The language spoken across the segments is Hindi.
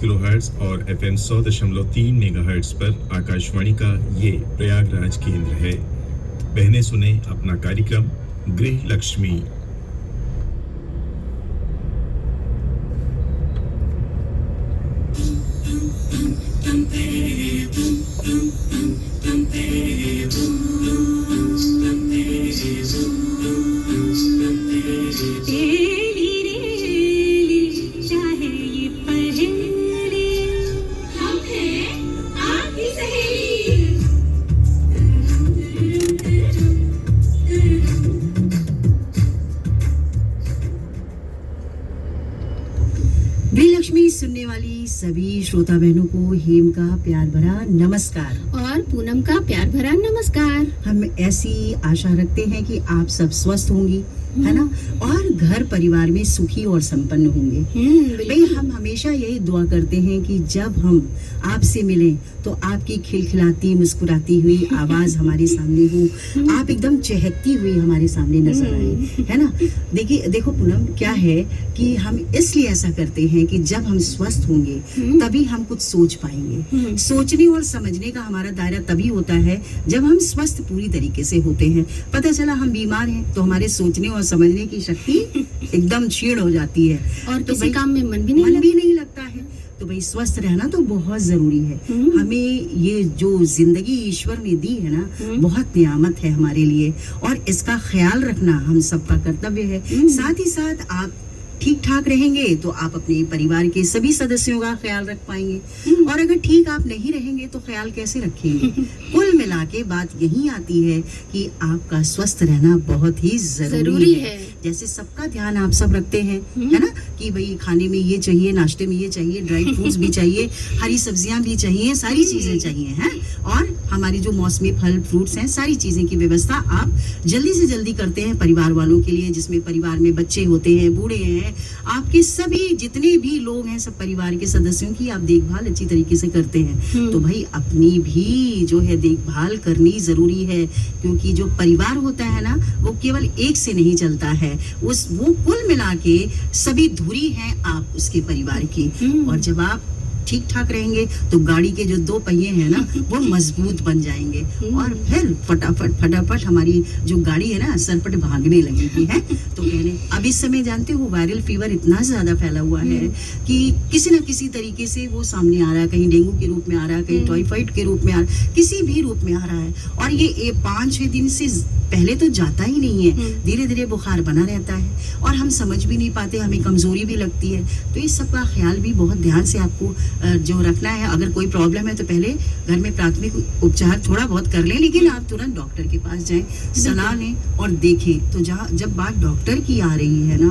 किलोहर्ट्ज और FM 100.3 मेगाहर्ट्ज पर आकाशवाणी का ये प्रयागराज केंद्र है। बहनें सुने अपना कार्यक्रम गृह लक्ष्मी। सुनने वाली सभी श्रोता बहनों को हेम का प्यार भरा नमस्कार और पूनम का प्यार भरा नमस्कार। हम ऐसी आशा रखते हैं कि आप सब स्वस्थ होंगी, है ना, और घर परिवार में सुखी और संपन्न होंगे। भाई हम हमेशा यही दुआ करते हैं कि जब हम आपसे मिलें तो आपकी खिलखिलाती मुस्कुराती हुई आवाज हमारे सामने हो, आप एकदम चहकती हुई हमारे सामने नजर आए, है ना। देखो पूनम, क्या है कि हम इसलिए ऐसा करते हैं कि जब हम स्वस्थ होंगे तभी हम कुछ सोच पाएंगे। सोचने और समझने का हमारा दायरा तभी होता है जब हम स्वस्थ पूरी तरीके से होते हैं। पता चला हम बीमार हैं तो हमारे सोचने और समझने की शक्ति एकदम क्षीण हो जाती है और तो किसी काम में मन भी नहीं लगता है। तो भाई स्वस्थ रहना तो बहुत जरूरी है। हमें ये जो जिंदगी ईश्वर ने दी है ना, बहुत नियामत है हमारे लिए, और इसका ख्याल रखना हम सबका कर्तव्य है। साथ ही साथ आप ठीक ठाक रहेंगे तो आप अपने परिवार के सभी सदस्यों का ख्याल रख पाएंगे, और अगर ठीक आप नहीं रहेंगे तो ख्याल कैसे रखेंगे। कुल मिला के बात यही आती है कि आपका स्वस्थ रहना बहुत ही जरूरी है। जैसे सबका ध्यान आप सब रखते हैं, है ना, कि भाई खाने में ये चाहिए, नाश्ते में ये चाहिए, ड्राई फ्रूट्स भी चाहिए, हरी सब्जियां भी चाहिए, सारी चीजें चाहिए, हैं, और हमारी जो मौसमी फल फ्रूट्स हैं, सारी चीजें की व्यवस्था आप जल्दी से जल्दी करते हैं परिवार वालों के लिए, जिसमें परिवार में बच्चे होते हैं, बूढ़े हैं, आपके सभी जितने भी लोग हैं, सब परिवार के सदस्यों की आप देखभाल अच्छी तरीके से करते हैं। तो भाई अपनी भी जो है देखभाल करनी जरूरी है, क्योंकि जो परिवार होता है ना, वो केवल एक से नहीं चलता है, वो कुल मिला के सभी धुरी हैं आप उसके परिवार की। और जब आप ठीक ठाक रहेंगे तो गाड़ी के जो दो पहिए हैं ना, वो मजबूत बन जाएंगे, और फिर फटाफट हमारी जो गाड़ी है ना सरपट भागने लगेगी, है। तो कहने अब इस समय जानते हो वायरल फीवर इतना ज्यादा फैला हुआ है कि किसी न किसी तरीके से वो सामने आ रहा है, कहीं डेंगू के रूप में आ रहा है, कहीं टाइफाइड के रूप में आ रहा है, किसी भी रूप में आ रहा है, और ये 5-6 दिन से पहले तो जाता ही नहीं है, धीरे धीरे बुखार बना रहता है, और हम समझ भी नहीं पाते, हमें कमजोरी भी लगती है। तो इस सब का ख्याल भी बहुत ध्यान से आपको जो रखना है। अगर कोई प्रॉब्लम है तो पहले घर में प्राथमिक उपचार थोड़ा बहुत कर लें, लेकिन आप तुरंत डॉक्टर के पास जाएं, सलाह लें और देखें। तो जब बात डॉक्टर की आ रही है ना,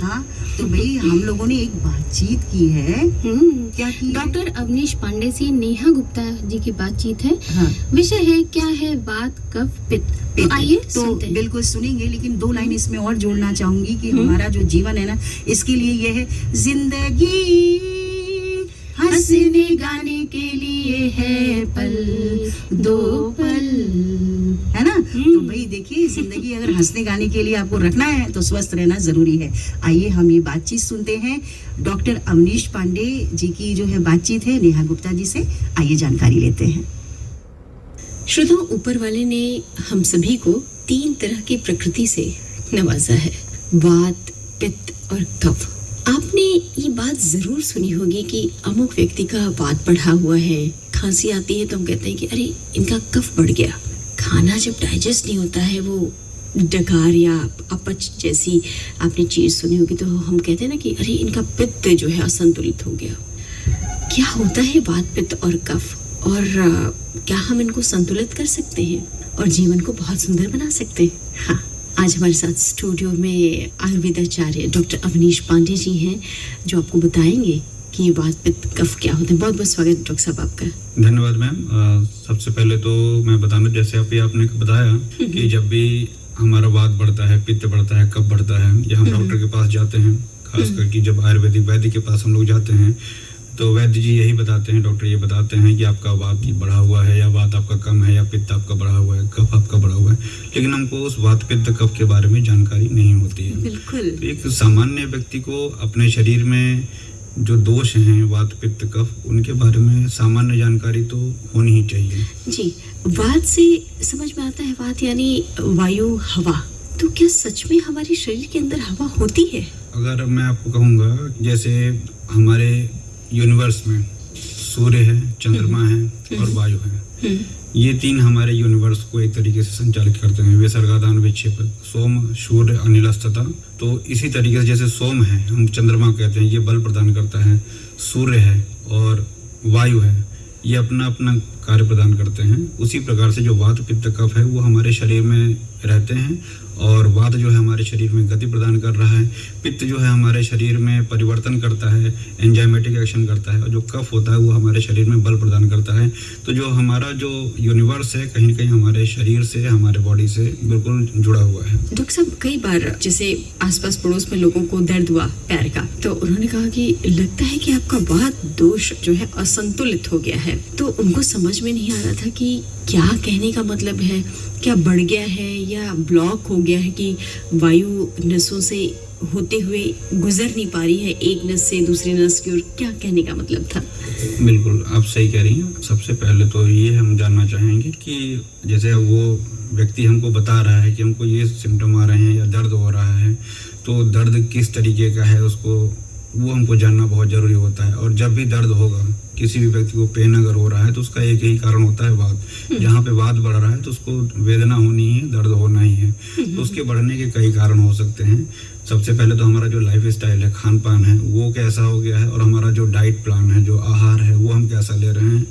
हाँ, तो भाई हम लोगों ने एक बातचीत की है। क्या की? डॉक्टर अवनीश पांडे से नेहा गुप्ता जी की बातचीत है। हाँ। विषय है क्या है, वात कफ पित्त। तो आइए तो बिल्कुल सुनेंगे, लेकिन 2 लाइन इसमें और जोड़ना चाहूंगी कि हमारा जो जीवन है ना, इसके लिए ये है, जिंदगी हंसने गाने के लिए है पल, 2 पल, है ना। तो भाई देखिए, जिंदगी अगर हंसने गाने के लिए आपको रखना है तो स्वस्थ रहना जरूरी है। आइए हम ये बातचीत सुनते हैं, डॉक्टर अवनीश पांडे जी की जो है बातचीत है नेहा गुप्ता जी से। आइए जानकारी लेते हैं। श्रोताओं, ऊपर वाले ने हम सभी को 3 तरह की प्रकृति से नवाजा है, वात, पित्त और कफ। आपने ये बात जरूर सुनी होगी कि अमुक व्यक्ति का वात बढ़ा हुआ है, खांसी आती है तो हम कहते हैं कि अरे इनका कफ बढ़ गया। खाना जब डाइजेस्ट नहीं होता है, वो डकार या अपच जैसी आपने चीज सुनी होगी, तो हम कहते हैं ना कि अरे इनका पित्त जो है असंतुलित हो गया। क्या होता है वात, पित्त और कफ, और क्या हम इनको संतुलित कर सकते हैं और जीवन को बहुत सुंदर बना सकते हैं? हाँ, आज हमारे साथ स्टूडियो में आयुर्वेदाचार्य डॉक्टर अवनीश पांडे जी हैं, जो आपको बताएंगे कि वात, पित्त, कफ क्या होते हैं। बहुत बहुत स्वागत डॉक्टर साहब आपका। धन्यवाद मैम। सबसे पहले तो मैं बताना, जैसे आपने बताया कि जब भी हमारा वात बढ़ता है, पित्त बढ़ता है, कफ बढ़ता है, या हम डॉक्टर के पास जाते हैं, खासकर कि जब आयुर्वेदिक वैद्य के पास हम लोग जाते हैं, तो वैद्य जी यही बताते हैं, डॉक्टर ये बताते हैं कि आपका वात बढ़ा हुआ है, या वात आपका कम है, या पित्त आपका बढ़ा हुआ है, कफ आपका बढ़ा हुआ है, लेकिन हमको उस वात, पित्त, कफ के बारे में जानकारी नहीं होती है। बिल्कुल। तो एक सामान्य व्यक्ति को अपने शरीर में जो दोष हैं वात पित्त कफ, उनके बारे में सामान्य जानकारी तो होनी ही चाहिए। जी, वात से समझ में आता है, वात यानी वायु, हवा। तो क्या सच में हमारे शरीर के अंदर हवा होती है? अगर मैं आपको कहूँगा, जैसे हमारे यूनिवर्स में सूर्य है, चंद्रमा है और वायु है, ये तीन हमारे यूनिवर्स को एक तरीके से संचालित करते हैं। विसर्गादान विक्षेप, सोम, सूर्य, अनिलस्तता। तो इसी तरीके से जैसे सोम है, हम चंद्रमा कहते हैं, ये बल प्रदान करता है। सूर्य है और वायु है, ये अपना अपना कार्य प्रदान करते हैं। उसी प्रकार से जो वात पित्त कफ है वो हमारे शरीर में रहते हैं, और वात जो है हमारे शरीर में गति प्रदान कर रहा है, पित्त जो है हमारे शरीर में परिवर्तन करता है, एंजाइमेटिक एक्शन करता है, और जो कफ होता है वो हमारे शरीर में बल प्रदान करता है। तो जो हमारा जो यूनिवर्स है कहीं न कहीं हमारे शरीर से, हमारे बॉडी से बिल्कुल जुड़ा हुआ है। डॉक्टर साहब, कई बार जैसे आसपास पड़ोस में लोगों को दर्द हुआ पैर का, तो उन्होंने कहा कि लगता है कि आपका वात दोष जो है असंतुलित हो गया है। तो उनको समझ में नहीं आ रहा था कि क्या कहने का मतलब है, क्या बढ़ गया है या ब्लॉक हो गया है कि वायु नसों से होते हुए गुजर नहीं पा रही है एक नस से दूसरी नस की ओर, क्या कहने का मतलब था? बिल्कुल, आप सही कह रही हैं। सबसे पहले तो ये हम जानना चाहेंगे कि जैसे वो व्यक्ति हमको बता रहा है कि हमको ये सिम्टम आ रहे हैं या दर्द हो रहा है, तो दर्द किस तरीके का है उसको वो हमको जानना बहुत ज़रूरी होता है। और जब भी दर्द होगा, किसी भी व्यक्ति को पेन अगर हो रहा है, तो उसका एक ही कारण होता है वात। जहाँ पे वात बढ़ रहा है तो उसको वेदना होनी है, दर्द होना ही है। तो उसके बढ़ने के कई कारण हो सकते हैं। सबसे पहले तो हमारा जो लाइफ स्टाइल है, खान पान है, वो कैसा हो गया है, और हमारा जो डाइट प्लान है, जो आहार है, वो हम कैसा ले रहे हैं।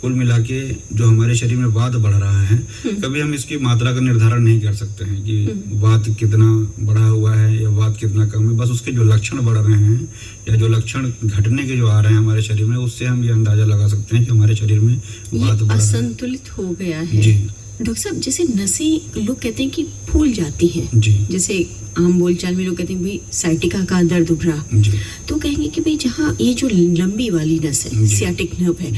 कुल मिला के जो हमारे शरीर में वात बढ़ रहा है, कभी हम इसकी मात्रा का निर्धारण नहीं कर सकते हैं कि वात कितना बढ़ा हुआ है या वात कितना कम है। बस उसके जो लक्षण बढ़ रहे हैं या जो लक्षण घटने के जो आ रहे हैं हमारे शरीर में, उससे हम ये अंदाजा लगा सकते हैं कि हमारे शरीर में वात बढ़ रहा है, असंतुलित हो गया है। जी डॉक्टर साहब, जैसे नसें लोग कहते हैं कि फूल जाती हैं, जी जैसे आम बोलचाल में लोग कहते हैं भाई साइटिका का दर्द उभरा, जी तो कहेंगे कि भाई जहाँ ये जो लंबी वाली नस है, सियाटिक नर्व है,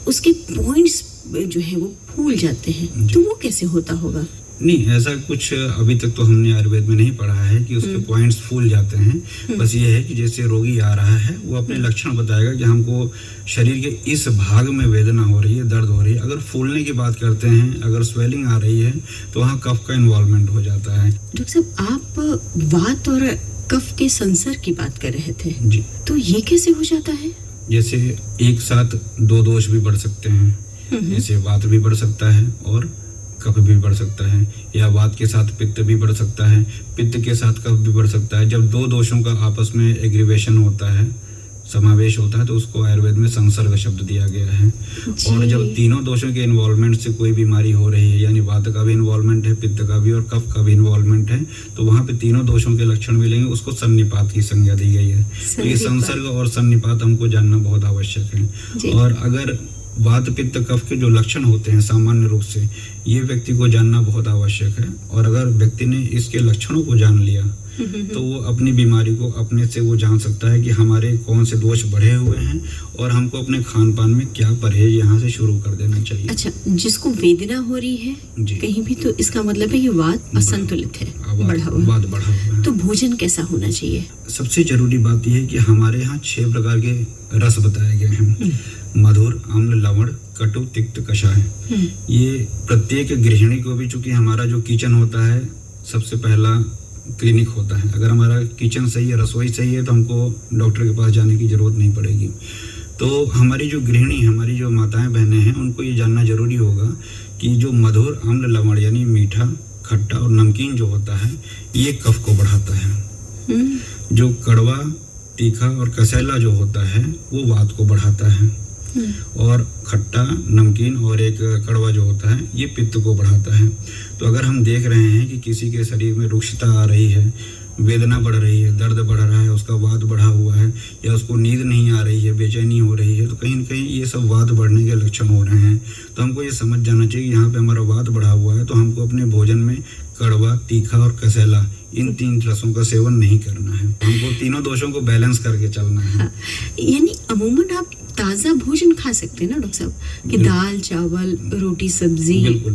उसके पॉइंट्स जो है वो फूल जाते हैं। तो वो कैसे होता होगा? नहीं, ऐसा कुछ अभी तक तो हमने आयुर्वेद में नहीं पढ़ा है कि उसके पॉइंट्स फूल जाते हैं। बस ये है कि जैसे रोगी आ रहा है वो अपने लक्षण बताएगा कि हमको शरीर के इस भाग में वेदना हो रही है, दर्द हो रही है। अगर फूलने की बात करते हैं, अगर स्वेलिंग आ रही है, तो वहाँ कफ का इन्वॉल्वमेंट हो जाता है। डॉक्टर साहब, आप वात और कफ के संसर्ग की बात कर रहे थे, जी, तो ये कैसे हो जाता है? जैसे एक साथ दो दोष भी बढ़ सकते हैं, जैसे वात भी बढ़ सकता है और कफ भी बढ़ सकता है, या वात के साथ पित्त भी बढ़ सकता है, पित्त के साथ कफ भी बढ़ सकता है। जब दो दोषों का आपस में एग्रीवेशन होता है, समावेश होता है, तो उसको आयुर्वेद में संसर्ग शब्द दिया गया है। और जब तीनों दोषों के इन्वॉल्वमेंट से कोई बीमारी हो रही है, यानी वात का भी इन्वॉल्वमेंट है, पित्त का भी और कफ का भी इन्वॉल्वमेंट है, तो वहाँ पे तीनों दोषों के लक्षण मिलेंगे, उसको सन्निपात की संज्ञा दी गई है। तो ये संसर्ग और सन्निपात हमको जानना बहुत आवश्यक है। और अगर वात पित्त कफ के जो लक्षण होते हैं सामान्य रूप से, ये व्यक्ति को जानना बहुत आवश्यक है। और अगर व्यक्ति ने इसके लक्षणों को जान लिया तो वो अपनी बीमारी को अपने से वो जान सकता है कि हमारे कौन से दोष बढ़े हुए हैं और हमको अपने खान पान में क्या परहेज यहाँ से शुरू कर देना चाहिए। अच्छा, जिसको वेदना हो रही है जी, कहीं भी, तो इसका मतलब है कि वात असंतुलित है, बढ़ा हुआ। वात बढ़ा हुआ है। तो भोजन कैसा होना चाहिए? सबसे जरूरी बात यह है कि हमारे यहाँ 6 प्रकार के रस बताए गए हैं: मधुर, अम्ल, लवण, कटु, तिक्त, कषाय। ये प्रत्येक गृहिणी को भी, चूंकि हमारा जो किचन होता है सबसे पहला क्लिनिक होता है, अगर हमारा किचन सही है, रसोई सही है, तो हमको डॉक्टर के पास जाने की जरूरत नहीं पड़ेगी। तो हमारी जो गृहिणी, हमारी जो माताएं बहनें हैं, उनको ये जानना जरूरी होगा कि जो मधुर, अम्ल, लवण यानी मीठा, खट्टा और नमकीन जो होता है, ये कफ को बढ़ाता है। जो कड़वा, तीखा और कसैला जो होता है, वो वात को बढ़ाता है। और खट्टा, नमकीन और एक कड़वा जो होता है, ये पित्त को बढ़ाता है। तो अगर हम देख रहे हैं कि किसी के शरीर में रुक्षता आ रही है, वेदना बढ़ रही है, दर्द बढ़ रहा है, उसका वात बढ़ा हुआ है, या उसको नींद नहीं आ रही है, बेचैनी हो रही है, तो कहीं न कहीं ये सब वात बढ़ने के लक्षण हो रहे हैं। तो हमको ये समझ जाना चाहिए कि यहाँ पे हमारा वात बढ़ा हुआ है, तो हमको अपने भोजन में कड़वा, तीखा और कसैला, इन 3 रसों का सेवन नहीं करना है। हमको तीनों दोषों को बैलेंस करके चलना है। हाँ, यानी अमूमन आप ताज़ा भोजन खा सकते हैं ना डॉक्टर साहब, कि दाल, चावल, रोटी, सब्जी, बिल्कुल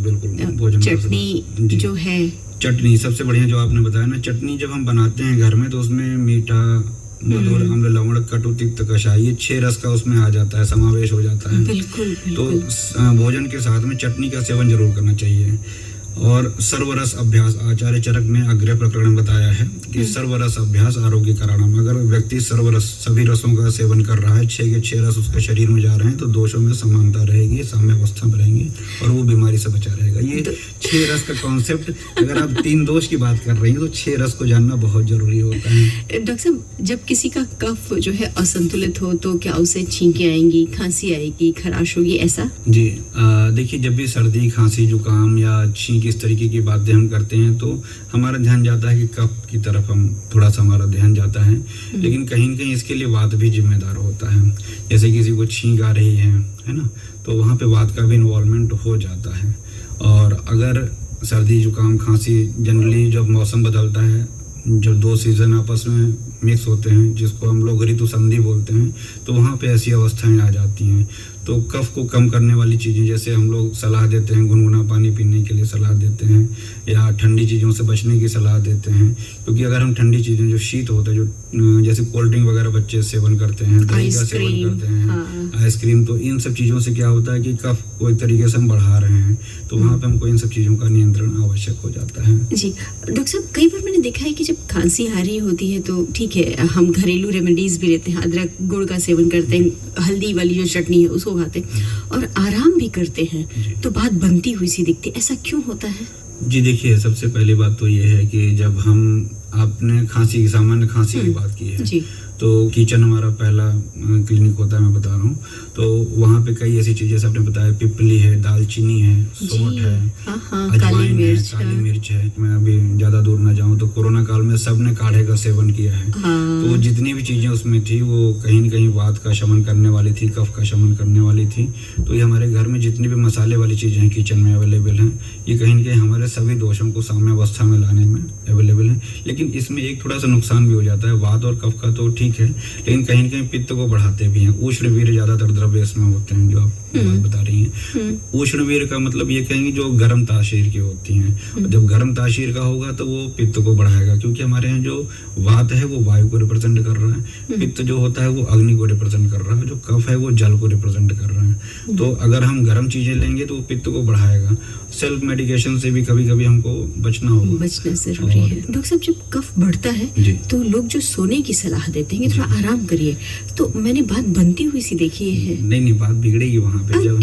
भोजन, चटनी जो है, चटनी सबसे बढ़िया जो आपने बताया ना, चटनी जब हम बनाते हैं घर में, तो उसमें मीठा, मधुर अम्ल लवण कटु तिक्त कषाय, ये 6 रस का उसमें आ जाता है, समावेश हो जाता है। बिल्कुल तो बिल्कुल। भोजन के साथ में चटनी का सेवन जरूर करना चाहिए। और सर्वरस अभ्यास, आचार्य चरक ने अग्रय प्रकरण में बताया है कि सर्वरस अभ्यास आरोग्य कारणम, अगर व्यक्ति सर्वरस सभी रसों का सेवन कर रहा है, 6 के 6 रस उसके शरीर में जा रहे हैं, तो दोषों में समानता रहेगी, साम्यावस्था में रहेंगे और वो बीमारी से बचा रहेगा। ये 6 रस का कॉन्सेप्ट, अगर आप 3 दोष की बात कर रही हैं तो 6 रस को जानना बहुत जरूरी होता है। डॉक्टर साहब, जब किसी का कफ जो है असंतुलित हो तो क्या उसे छींकें आएंगी, खांसी आएगी, खराश होगी, ऐसा? जी देखिए, जब भी सर्दी, खांसी, जुकाम या छींक इस तरीके की बातें हम करते हैं तो हमारा ध्यान जाता है कि कफ की तरफ हम थोड़ा सा हमारा ध्यान जाता है, लेकिन कहीं न कहीं इसके लिए वात भी जिम्मेदार होता है। जैसे किसी को छींक आ रही है ना, तो वहाँ पे वात का भी इन्वॉल्वमेंट हो जाता है। और अगर सर्दी, जुकाम, खांसी, जनरली जब मौसम बदलता है, जब 2 सीजन आपस में मिक्स होते हैं, जिसको हम लोग ऋतु संधि बोलते हैं, तो वहाँ पे ऐसी अवस्थाएं आ जाती हैं। तो कफ को कम करने वाली चीज़ें, जैसे हम लोग सलाह देते हैं, गुनगुना पानी पीने के लिए सलाह देते हैं, या ठंडी चीज़ों से बचने की सलाह देते हैं। क्योंकि अगर हम ठंडी चीज़ें, जो शीत होता है, जो जैसे कोल्ड ड्रिंक वगैरह बच्चे सेवन करते हैं, दही का सेवन करते हैं, आइसक्रीम, तो इन सब चीज़ों से क्या होता है कि कफ को एक तरीके से हम बढ़ा रहे हैं, तो वहाँ पर हमको इन सब चीज़ों का नियंत्रण आवश्यक हो जाता है। जी डॉक्टर साहब, कई बार मैंने देखा है कि जब खांसी आ रही होती है तो ठीक है, हम घरेलू रेमेडीज भी लेते हैं, अदरक गुड़ का सेवन करते हैं, हल्दी वाली जो चटनी है उसको खाते हैं और आराम भी करते हैं, तो बात बनती हुई सी दिखती है, ऐसा क्यों होता है? जी देखिए, सबसे पहली बात तो ये है कि जब हम आपने खांसी की, सामान्य खांसी की बात की है, जी, तो किचन हमारा पहला क्लिनिक होता है, मैं बता रहा हूँ। तो वहाँ पे कई ऐसी चीज़ें, जैसे आपने बताया, पिपली है, दालचीनी है, सौंठ है, अजवाइन है, काली मिर्च है। मैं अभी ज़्यादा दूर ना जाऊँ तो कोरोना काल में सबने काढ़े का सेवन किया है। तो जितनी भी चीज़ें उसमें थी वो कहीं न कहीं वात का शमन करने वाली थी, कफ का शमन करने वाली थी। तो ये हमारे घर में जितनी भी मसाले वाली चीज़ें हैं किचन में अवेलेबल हैं, ये कहीं न कहीं हमारे सभी दोषों को साम्यावस्था में लाने में अवेलेबल हैं। लेकिन इसमें एक थोड़ा सा नुकसान भी हो जाता है। वात और कफ का तो ठीक है, लेकिन कहीं न कहीं पित्त को बढ़ाते भी हैं। उष्णवीर्य ज़्यादातर द्रव्य इसमें होते हैं, जो आप बात बता रही हैं। उष्णवीर्य का मतलब ये कहेंगे जो गर्म तासीर की होती हैं, और जब गर्म तासीर का होगा तो वो पित्त को बढ़ाएगा, क्योंकि हमारे यहाँ जो वात है वो वायु को रिप्रेजेंट कर रहा है, पित्त जो होता है वो अग्नि को रिप्रेजेंट कर रहा है, जो कफ है वो जल को रिप्रेजेंट कर रहा है। तो अगर हम गर्म चीजें लेंगे तो वो पित्त को बढ़ाएगा। सेल्फ मेडिकेशन से भी कभी कभी हमको बचना होगा, बचना जरूरी है। डॉक्टर साहब, जब कफ बढ़ता है तो लोग जो सोने की सलाह देते हैं कि थोड़ा आराम करिए, तो मैंने बात बनती हुई सी देखी है। नहीं, बात बिगड़ेगी वहाँ पे जब।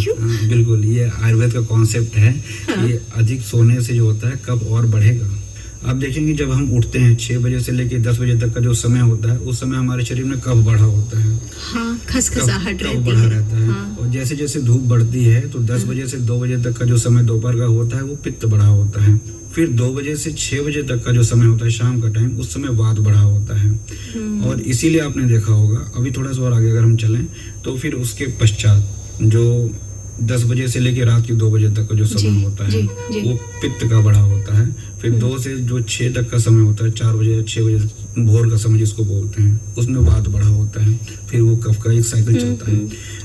बिल्कुल, ये आयुर्वेद का कॉन्सेप्ट है। ये अधिक सोने से जो होता है कफ और बढ़ेगा। आप देखेंगे जब हम उठते हैं 6 बजे से लेकर 10 बजे तक का जो समय होता है, उस समय हमारे शरीर में कफ बढ़ा होता है, खसखसाहट बढ़ा रहता है। और जैसे जैसे धूप बढ़ती है तो 10 बजे से 2 बजे तक का जो समय दोपहर का होता है वो पित्त बढ़ा होता है। फिर 2 बजे से 6 बजे तक का जो समय होता है शाम का टाइम, उस समय वात बढ़ा होता है। और इसीलिए आपने देखा होगा, अभी थोड़ा सा और आगे अगर हम चलें तो फिर उसके पश्चात जो 10 बजे से लेकर रात के 2 बजे तक का जो समय होता है वो पित्त का बढ़ा होता है। फिर 2 से जो 6 तक का समय होता है, 4 बजे या 6 बजे भोर का समय जिसको बोलते हैं, उसमें वात बढ़ा होता है। फिर वो कफ का एक साइकिल चलता है।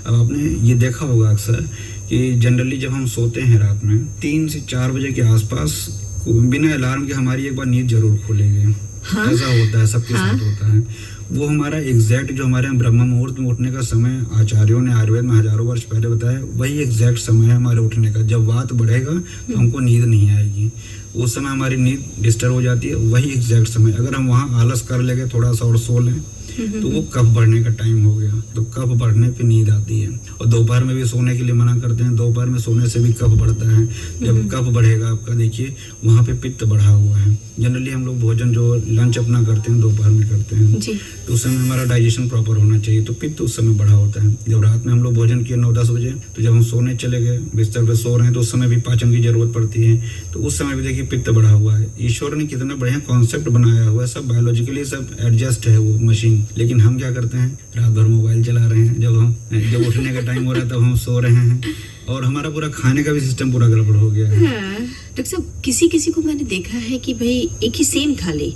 अब आपने ये देखा होगा अक्सर कि जनरली जब हम सोते हैं रात में 3 से 4 बजे के आसपास बिना अलार्म के हमारी एक बार नींद जरूर खुलेगी। ऐसा होता है, सबके साथ होता है। वो हमारा एग्जैक्ट जो हमारे यहाँ ब्रह्म मुहूर्त में उठने का समय आचार्यों ने आयुर्वेद में हजारों वर्ष पहले बताया, वही एग्जैक्ट समय है हमारे उठने का। जब वात बढ़ेगा तो हमको नींद नहीं आएगी, उस समय हमारी नींद डिस्टर्ब हो जाती है। वही एग्जैक्ट समय, अगर हम वहाँ आलस कर लेंगे, थोड़ा सा और सो लें, तो वो कफ बढ़ने का टाइम हो गया। तो कफ बढ़ने पे नींद आती है। और दोपहर में भी सोने के लिए मना करते हैं, दोपहर में सोने से भी कफ बढ़ता है। जब कफ बढ़ेगा आपका, देखिए वहाँ पे पित्त बढ़ा हुआ है। जनरली हम लोग भोजन जो लंच अपना करते हैं दोपहर में करते हैं, तो उस समय हमारा डाइजेशन प्रॉपर होना चाहिए, तो पित्त उस समय बढ़ा होता है। जब रात में हम लोग भोजन किए 9-10 बजे, तो जब हम सोने चले गए, बिस्तर पे सो रहे हैं, तो उस समय भी पाचन की जरूरत पड़ती है, तो उस समय भी देखिए पित्त बढ़ा हुआ है। ईश्वर ने कितना बढ़िया कॉन्सेप्ट बनाया हुआ है, सब बायोलॉजिकली सब एडजस्ट है वो मशीन। लेकिन हम क्या करते हैं, रात भर मोबाइल चला रहे हैं, जब उठने का टाइम हो रहा है तब हम सो रहे हैं, और हमारा पूरा खाने का भी सिस्टम पूरा गड़बड़ हो गया है। डॉक्टर साहब, किसी को मैंने देखा है कि भाई एक ही सेम थाली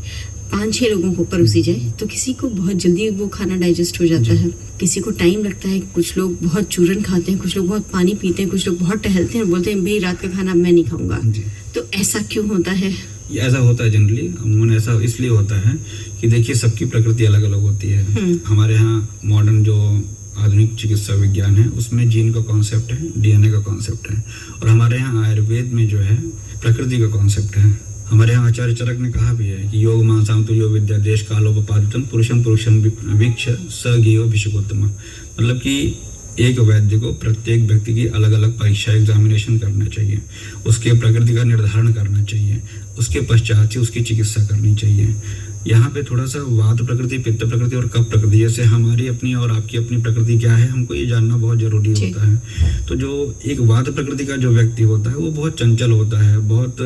5-6 लोगों को परोसी जाए तो किसी को बहुत जल्दी वो खाना डाइजेस्ट हो जाता है, किसी को टाइम लगता है। कुछ लोग बहुत चूरन खाते हैं, कुछ लोग बहुत पानी पीते हैं, कुछ लोग बहुत टहलते हैं और बोलते हैं भाई रात का खाना मैं नहीं खाऊंगा। तो ऐसा क्यों होता है? ये ऐसा होता है जनरली, अमूमन ऐसा इसलिए होता है कि देखिए सबकी प्रकृति अलग अलग होती है। हमारे यहाँ मॉडर्न जो आधुनिक चिकित्सा विज्ञान है उसमें जीन का कॉन्सेप्ट है, डीएनए का कॉन्सेप्ट है, और हमारे यहाँ आयुर्वेद में जो है प्रकृति का कॉन्सेप्ट है। हमारे यहाँ आचार्य चरक ने कहा भी है कि योग मानसाम तो योग विद्या देश कालोपादितम पुरुषम पुरुषम वीक्ष स गियो भिषकोत्तम। मतलब कि एक वैद्य को प्रत्येक व्यक्ति की अलग अलग परीक्षा एग्जामिनेशन करना चाहिए, उसके प्रकृति का निर्धारण करना चाहिए, उसके पश्चात से उसकी चिकित्सा करनी चाहिए। यहाँ पे थोड़ा सा वात प्रकृति, पित्त प्रकृति और कफ प्रकृति, जैसे हमारी अपनी और आपकी अपनी प्रकृति क्या है हमको ये जानना बहुत जरूरी होता है। तो जो एक वात प्रकृति का जो व्यक्ति होता है वो बहुत चंचल होता है, बहुत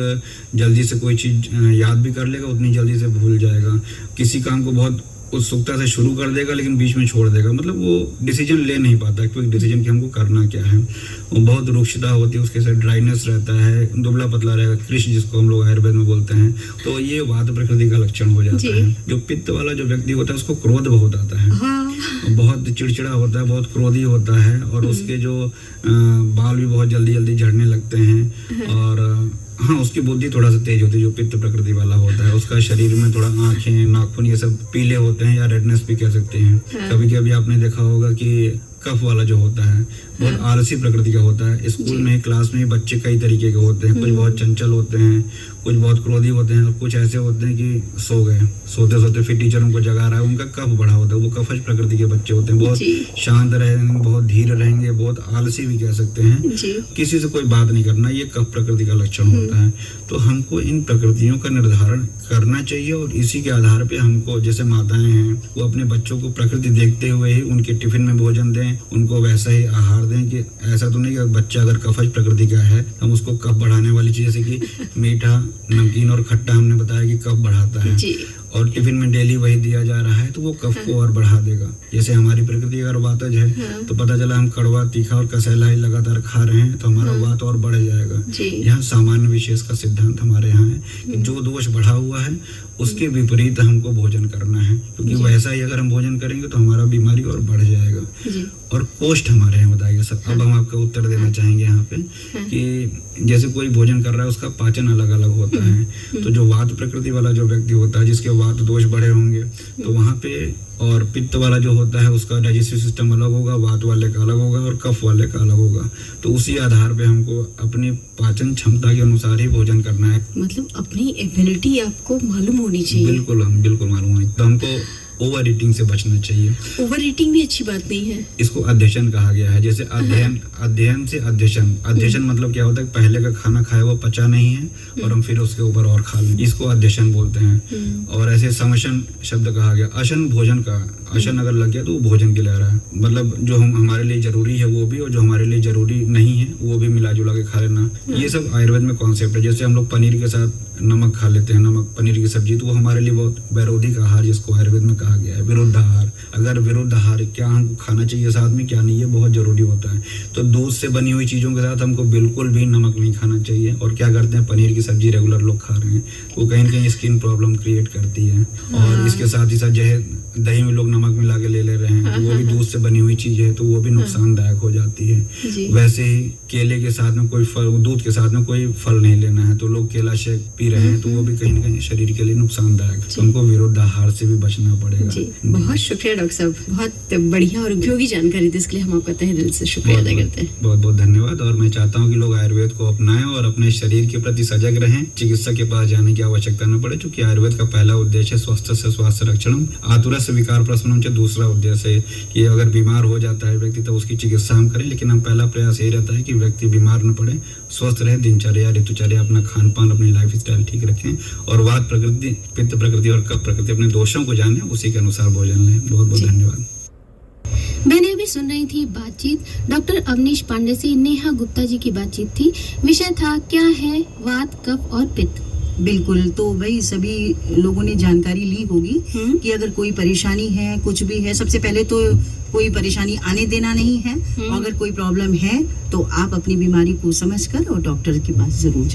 जल्दी से कोई चीज याद भी कर लेगा, उतनी जल्दी से भूल जाएगा, किसी काम को बहुत उत्सुकता से शुरू कर देगा लेकिन बीच में छोड़ देगा, मतलब वो डिसीजन ले नहीं पाता क्विक डिसीजन कि हमको करना क्या है। वो बहुत रुक्षता होती है, उसके साथ ड्राइनेस रहता है, दुबला पतला रहेगा, कृष जिसको हम लोग आयुर्वेद में बोलते हैं। तो ये वात प्रकृति का लक्षण हो जाता है। जो पित्त वाला जो व्यक्ति होता है उसको क्रोध बहुत आता है, बहुत चिड़चिड़ा होता है, बहुत क्रोधी होता है, और उसके जो बाल भी बहुत जल्दी जल्दी झड़ने लगते हैं, और हाँ उसकी बुद्धि थोड़ा सा तेज होती है जो पित्त प्रकृति वाला होता है। उसका शरीर में थोड़ा आंखें, नाखून ये सब पीले होते हैं या रेडनेस भी कह सकते हैं। कभी कभी आपने देखा होगा कि कफ वाला जो होता है बहुत आलसी प्रकृति का होता है। स्कूल में क्लास में बच्चे कई तरीके के होते हैं, कुछ बहुत चंचल होते हैं, कुछ बहुत क्रोधी होते हैं, और कुछ ऐसे होते हैं कि सो गए, सोते सोते फिर टीचर उनको जगा रहा है, उनका कफ बढ़ा होता है, वो कफज प्रकृति के बच्चे होते हैं। बहुत शांत रहेंगे, बहुत धीरे रहेंगे, बहुत आलसी भी कह सकते हैं, किसी से कोई बात नहीं करना, ये कफ प्रकृति का लक्षण होता है। तो हमको इन प्रकृतियों का निर्धारण करना चाहिए, और इसी के आधार पे हमको, जैसे माताएं हैं वो अपने बच्चों को प्रकृति देखते हुए ही उनके टिफिन में भोजन दें, उनको वैसा ही आहार दें। कि ऐसा तो नहीं कि बच्चा अगर कफज प्रकृति का है हम उसको कफ बढ़ाने वाली चीज, जैसे कि मीठा, नमकीन और खट्टा हमने बताया कि कफ बढ़ाता है, और टिफिन में डेली वही दिया जा रहा है तो वो कफ को और बढ़ा देगा। जैसे हमारी प्रकृति अगर वातज है तो पता चला हम कड़वा, तीखा और कसैला ही लगातार खा रहे हैं तो हमारा वात और बढ़ जाएगा। यहाँ सामान्य विशेष का सिद्धांत हमारे यहाँ है कि जो दोष बढ़ा हुआ है उसके विपरीत हमको भोजन करना है, क्योंकि वैसा ही अगर हम भोजन करेंगे तो हमारा बीमारी और बढ़ जाएगा। और कोष्ठ हमारे यहाँ बताइए सर। अब हम आपका उत्तर देना चाहेंगे यहाँ पे कि जैसे कोई भोजन कर रहा है उसका पाचन अलग अलग होता है। तो जो वात प्रकृति वाला जो व्यक्ति होता है जिसके वात दोष बढ़े होंगे तो वहाँ पे, और पित्त वाला जो होता है उसका डाइजेस्टिव सिस्टम अलग होगा, वात वाले का अलग होगा और कफ वाले का अलग होगा। तो उसी आधार पे हमको अपनी पाचन क्षमता के अनुसार ही भोजन करना है। मतलब अपनी एबिलिटी आपको मालूम होनी चाहिए। बिल्कुल, हम बिल्कुल मालूम होनी। तो हमको ओवर ईटिंग से बचना चाहिए। ओवर ईटिंग भी अच्छी बात नहीं है, इसको अध्ययन कहा गया है। जैसे अध्ययन से अध्ययन मतलब क्या होता है, पहले का खाना खाया वो पचा नहीं है और हम फिर उसके ऊपर और खा लें, इसको अध्ययन बोलते हैं। और ऐसे समशन शब्द कहा गया, अशन भोजन का, अशन अगर लग गया तो वो भोजन के लिए आ रहा है, मतलब जो हमारे लिए जरूरी है वो भी और जो हमारे लिए जरूरी नहीं है वो भी मिला जुला के खा लेना। ये सब आयुर्वेद में कॉन्सेप्ट है। जैसे हम लोग पनीर के साथ नमक खा लेते हैं, नमक पनीर की सब्जी, तो वो हमारे लिए बहुत वैरोधिक आहार जिसको आयुर्वेद में कहा गया है, विरुद्ध आहार। अगर विरुद्ध आहार क्या हमको खाना चाहिए साथ में क्या नहीं, ये बहुत जरूरी होता है। तो दूध से बनी हुई चीजों के साथ हमको बिल्कुल भी नमक नहीं खाना चाहिए। और क्या करते हैं, पनीर की सब्जी रेगुलर लोग खा रहे हैं, वो कहीं ना कहीं स्किन प्रॉब्लम क्रिएट करती है। और इसके साथ ही साथ जो है दही में लोग नमक मिला के ले रहे हैं, तो वो भी दूध से बनी हुई चीज है तो वो भी नुकसानदायक हो जाती है। वैसे ही केले के साथ में कोई फल, दूध के साथ में कोई फल नहीं लेना है, तो लोग केला शेक पी रहे हैं तो वो भी कहीं ना कहीं शरीर के लिए नुकसानदायक। तो उनको विरुद्ध आहार से भी बचना पड़ेगा। बहुत शुक्रिया डॉक्टर साहब, बहुत बढ़िया और उपयोगी जानकारी दी, इसके लिए हम आपका तहे दिल से शुक्रिया अदा करते हैं। बहुत बहुत धन्यवाद। और मैं चाहता हूँ कि लोग आयुर्वेद को अपनाएं और अपने शरीर के प्रति सजग रहें, चिकित्सक के पास जाने की आवश्यकता न पड़े, क्योंकि आयुर्वेद का पहला उद्देश्य है स्वस्थ से स्वास्थ्य रक्षण, आतुरस्य विकार प्रशमनम। दूसरा उद्देश्य है कि अगर बीमार हो जाता है व्यक्ति तो उसकी चिकित्सा हम करें, लेकिन हम पहला प्रयास यही रहता है कि व्यक्ति बीमार न पड़े, स्वस्थ रहे, दिनचर्या, ऋतुचर्या, अपना खान पान, अपनी लाइफ स्टाइल ठीक रखें, और वात प्रकृति, पित्त प्रकृति और कफ प्रकृति अपने दोषों को जानें, उसी के अनुसार भोजन लें। बहुत बहुत धन्यवाद। मैंने अभी सुन रही थी बातचीत डॉक्टर अवनीश पांडे से। नेहा गुप्ता जी की बातचीत थी। विषय था क्या है वात, कफ और पित्त। बिल्कुल, तो वही सभी लोगों ने जानकारी ली होगी कि अगर कोई परेशानी है, कुछ भी है, सबसे पहले तो कोई परेशानी आने देना नहीं है। अगर कोई प्रॉब्लम है तो आप अपनी बीमारी को समझकर और डॉक्टर के पास जरूर जाए।